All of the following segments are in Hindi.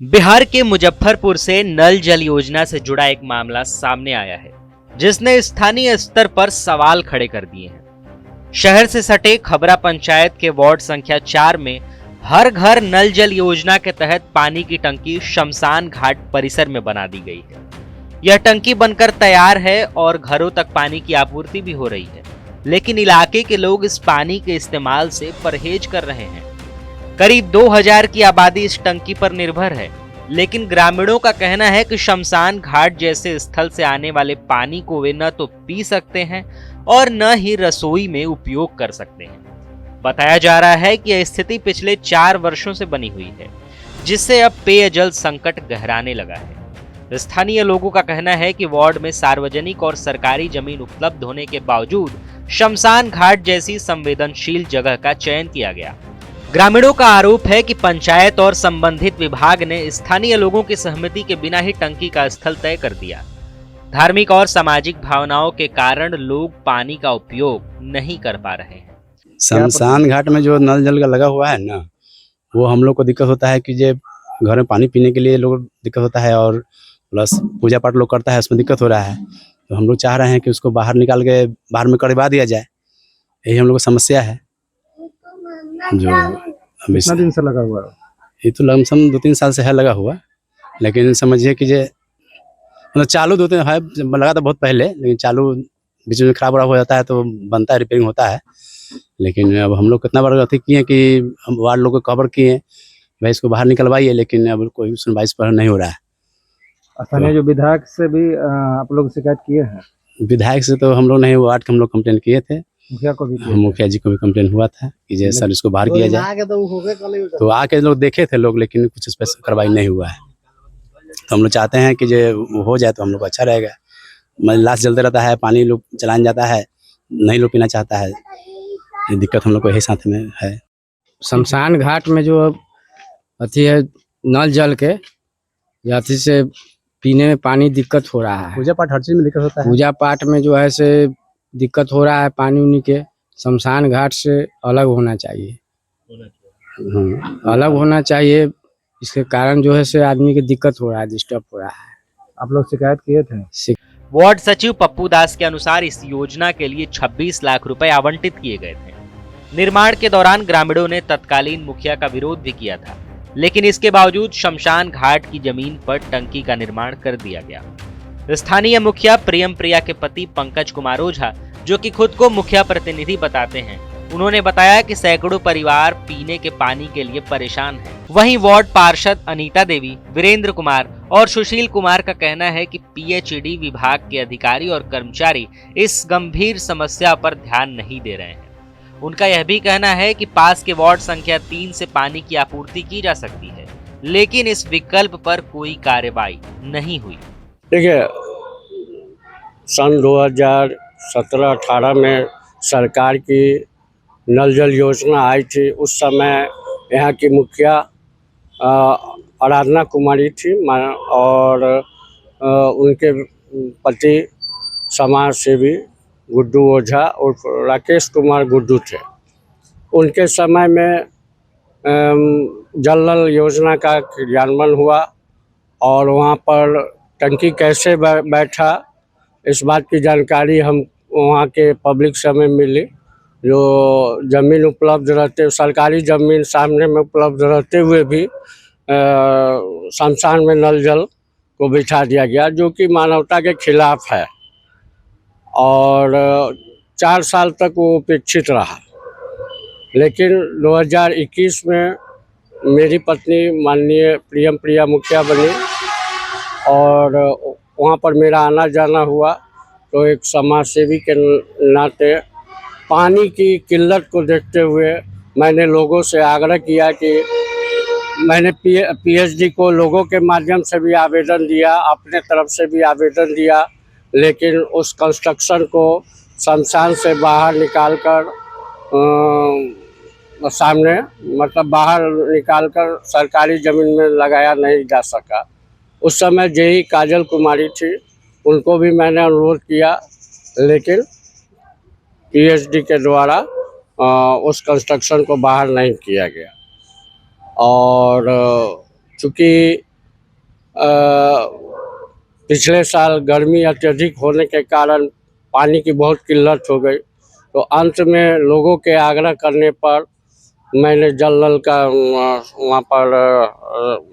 बिहार के मुजफ्फरपुर से नल जल योजना से जुड़ा एक मामला सामने आया है, जिसने स्थानीय स्तर पर सवाल खड़े कर दिए हैं। शहर से सटे खबरा पंचायत के वार्ड संख्या 4 में हर घर नल जल योजना के तहत पानी की टंकी शमशान घाट परिसर में बना दी गई है। यह टंकी बनकर तैयार है और घरों तक पानी की आपूर्ति भी हो रही है, लेकिन इलाके के लोग इस पानी के इस्तेमाल से परहेज कर रहे हैं। करीब 2000 की आबादी इस टंकी पर निर्भर है, लेकिन ग्रामीणों का कहना है कि शमशान घाट जैसे स्थल से आने वाले पानी को वे न तो पी सकते हैं और न ही रसोई में उपयोग कर सकते हैं। बताया जा रहा है कि यह स्थिति पिछले 4 वर्षों से बनी हुई है, जिससे अब पेयजल संकट गहराने लगा है। स्थानीय लोगों का कहना है कि वार्ड में सार्वजनिक और सरकारी जमीन उपलब्ध होने के बावजूद शमशान घाट जैसी संवेदनशील जगह का चयन किया गया। ग्रामीणों का आरोप है कि पंचायत और संबंधित विभाग ने स्थानीय लोगों की सहमति के बिना ही टंकी का स्थल तय कर दिया। धार्मिक और सामाजिक भावनाओं के कारण लोग पानी का उपयोग नहीं कर पा रहे हैं। शमशान घाट में जो नल जल का लगा हुआ है ना, वो हम लोग को दिक्कत होता है कि जो घर में पानी पीने के लिए लोग दिक्कत होता है, और प्लस पूजा पाठ लोग करता है, उसमें दिक्कत हो रहा है। तो हम लोग चाह रहे हैं कि उसको बाहर निकाल के बाहर में करवा दिया जाए। यही हम लोग को समस्या है। जो कितना दिन से लगा हुआ है? ये तो लमसम 2-3 साल से है लगा हुआ, लेकिन समझिए कि मतलब चालू 2-3 है, लगा था बहुत पहले, लेकिन चालू बीच में खराब हो जाता है तो बनता है, रिपेयरिंग होता है। लेकिन अब हम लोग कितना बार अथी किए कि हम वार्ड लोग को कवर किए भाई इसको बाहर निकलवाइए, लेकिन अब कोई सुनवाई इस पर नहीं हो रहा है। स्थानीय जो विधायक से भी आप लोग शिकायत किए हैं? विधायक से तो हम लोग नहीं, वार्ड के हम लोग कंप्लेन किए थे, मुखिया को भी किए? मुखिया जी को भी कंप्लेन हुआ था कि जैसे सर इसको बाहर किया जाए। तो आके लोग देखे थे लोग, लेकिन कुछ इस पर कार्रवाई नहीं हुआ है। तो हम लोग चाहते हैं कि जो हो जाए तो हम लोग को अच्छा रहेगा। लाश जलते रहता है, पानी लोग चलाने जाता है, नहीं लोग पीना चाहता है। ये दिक्कत हम लोग को यही साथ में है। शमशान घाट में जो अथी है नल जल के अथी से पीने में पानी दिक्कत हो रहा है। पूजा पाठ हर चीज में दिक्कत होता है। पूजा पाठ में जो है से दिक्कत हो रहा है, पानी उनी के शमशान घाट से अलग होना चाहिए, अलग होना चाहिए। इसके कारण जो है से आदमी की दिक्कत हो रहा है, डिस्टर्ब हो रहा है। आप लोग शिकायत किए थे? वार्ड सचिव पप्पू दास के अनुसार इस योजना के लिए 26 लाख रुपए आवंटित किए गए थे। निर्माण के दौरान ग्रामीणों ने तत्कालीन मुखिया का विरोध भी किया था, लेकिन इसके बावजूद शमशान घाट की जमीन पर टंकी का निर्माण कर दिया गया। स्थानीय मुखिया प्रियम प्रिया के पति पंकज कुमार ओझा, जो कि खुद को मुखिया प्रतिनिधि बताते हैं, उन्होंने बताया कि सैकड़ों परिवार पीने के पानी के लिए परेशान हैं। वहीं वार्ड पार्षद अनीता देवी, वीरेंद्र कुमार और सुशील कुमार का कहना है कि पीएचईडी विभाग के अधिकारी और कर्मचारी इस गंभीर समस्या पर ध्यान नहीं दे रहे हैं। उनका यह भी कहना है कि पास के वार्ड संख्या 3 से पानी की आपूर्ति की जा सकती है, लेकिन इस विकल्प पर कोई कार्रवाई नहीं हुई। देखिए, सन 2017-18 में सरकार की नल जल योजना आई थी। उस समय यहाँ की मुखिया आराधना कुमारी थी और उनके पति समाज सेवी गुड्डू ओझा और राकेश कुमार गुड्डू थे। उनके समय में जल नल योजना का क्रियान्वयन हुआ और वहाँ पर टंकी कैसे बैठा, इस बात की जानकारी हम वहाँ के पब्लिक से हमें मिली। जो ज़मीन उपलब्ध रहते, सरकारी ज़मीन सामने में उपलब्ध रहते हुए भी शमशान में नल जल को बिठा दिया गया, जो कि मानवता के खिलाफ है। और 4 साल तक वो उपेक्षित रहा, लेकिन 2021 में मेरी पत्नी माननीय प्रियम प्रिया मुखिया बनी और वहाँ पर मेरा आना जाना हुआ। तो एक समाज सेवी के नाते पानी की किल्लत को देखते हुए मैंने लोगों से आग्रह किया कि मैंने पीएचडी को लोगों के माध्यम से भी आवेदन दिया, अपने तरफ से भी आवेदन दिया, लेकिन उस कंस्ट्रक्शन को शमशान से बाहर निकालकर सामने मतलब बाहर निकालकर सरकारी ज़मीन में लगाया नहीं जा सका। उस समय जेई काजल कुमारी थी, उनको भी मैंने अनुरोध किया, लेकिन पीएचडी के द्वारा उस कंस्ट्रक्शन को बाहर नहीं किया गया। और चूँकि पिछले साल गर्मी अत्यधिक होने के कारण पानी की बहुत किल्लत हो गई, तो अंत में लोगों के आग्रह करने पर मैंने जल नल का वहाँ पर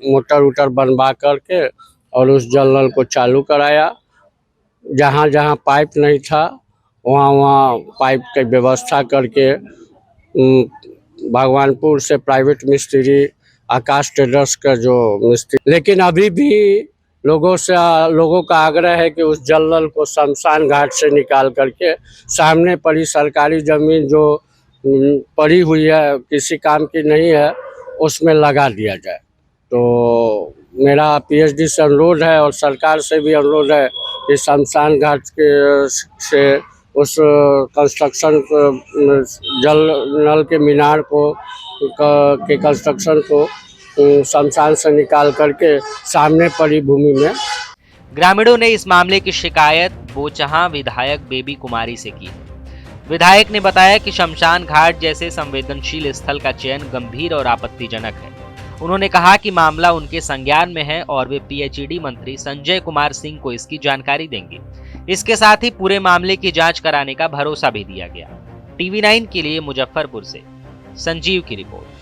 मोटर वोटर बनवा करके और उस जल नल को चालू कराया। जहाँ जहाँ पाइप नहीं था वहाँ वहाँ पाइप की व्यवस्था करके भगवानपुर से प्राइवेट मिस्त्री आकाश ट्रेडर्स का जो मिस्त्री, लेकिन अभी भी लोगों का आग्रह है कि उस जल नल को शमशान घाट से निकाल करके सामने पड़ी सरकारी ज़मीन जो पड़ी हुई है किसी काम की नहीं है उसमें लगा दिया जाए। तो मेरा पीएचडी से अनुरोध है और सरकार से भी अनुरोध है कि शमशान घाट से उस कंस्ट्रक्शन जल नल के मीनार के कंस्ट्रक्शन को शमशान से निकाल करके सामने पड़ी भूमि में। ग्रामीणों ने इस मामले की शिकायत बोचहां विधायक बेबी कुमारी से की। विधायक ने बताया कि शमशान घाट जैसे संवेदनशील स्थल का चयन गंभीर और आपत्तिजनक है। उन्होंने कहा कि मामला उनके संज्ञान में है और वे पीएचईडी मंत्री संजय कुमार सिंह को इसकी जानकारी देंगे। इसके साथ ही पूरे मामले की जांच कराने का भरोसा भी दिया गया। TV9 के लिए मुजफ्फरपुर से संजीव की रिपोर्ट।